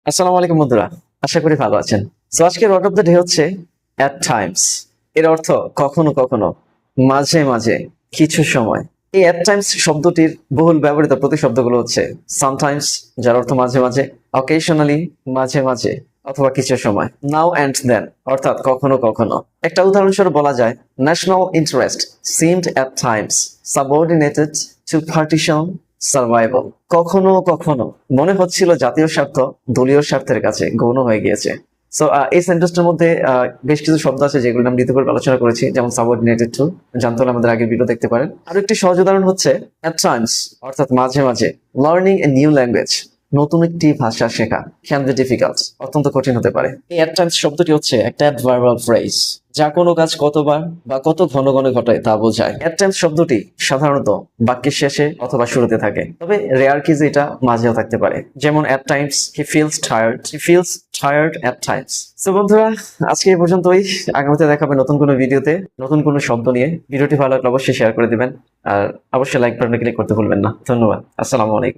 আসসালামু আলাইকুম বন্ধুরা, আশা করি ভালো আছেন। সো আজকের ওয়ার্ড অফ দ্য ডে হচ্ছে অ্যাট টাইমস। এর অর্থ কখনো কখনো, মাঝে মাঝে, কিছু সময়। এই অ্যাট টাইমস শব্দটির বহুল ব্যবহৃত প্রতিশব্দগুলো হচ্ছে সামটাইমস, যার অর্থ মাঝে মাঝে, অকেশনালি মাঝে মাঝে, অথবা কিছু সময়, নাও অ্যান্ড দেন অর্থাৎ কখনো কখনো। একটা উদাহরণস্বরূপ বলা যায়, national interest seemed at times subordinated to partition survival. কখনো কখনো মনে হচ্ছিল জাতীয় স্বার্থ দলীয় স্বার্থের কাছে গৌণ হয়ে গিয়েছে। সো এই সেন্টেন্সটার মধ্যে বেশ কিছু শব্দ আছে যেগুলো আমরা নীতি করে আলোচনা করেছি, যেমন সাবঅর্ডিনেটেড টু, জানতে হলে আমাদের আগের ভিডিও দেখতে পারেন। আরো একটি সহজ উদাহরণ হচ্ছে অ্যাট টাইমস অর্থাৎ মাঝে মাঝে। লার্নিং এ নিউ ল্যাঙ্গুয়েজ, নতুন একটি ভাষা শেখা, ক্যান বি ডিফিকাল্ট, অত্যন্ত কঠিন হতে পারে। এই অ্যাট টাইমস শব্দটি হচ্ছে একটা অ্যাডভার্বাল ফ্রেজ, যা কোনো কাজ কতবার বা কত ঘন ঘন ঘটায় তা বোঝায়। অ্যাট টাইমস শব্দটি সাধারণত বাক্যের শেষে অথবা শুরুতে থাকে, তবে রেয়ার কেসে এটা মাঝেও থাকতে পারে। যেমন at Times he feels tired at Times. So বন্ধুরা, আজকে এই পর্যন্তই। আগামীতে দেখাবে নতুন কোনো ভিডিওতে নতুন কোনো শব্দ নিয়ে। ভিডিওটি ভালো লাগলে অবশ্যই শেয়ার করে দিবেন, আর অবশ্যই লাইক বাটনে ক্লিক করতে ভুলবেন না। ধন্যবাদ। আসসালামু আলাইকুম।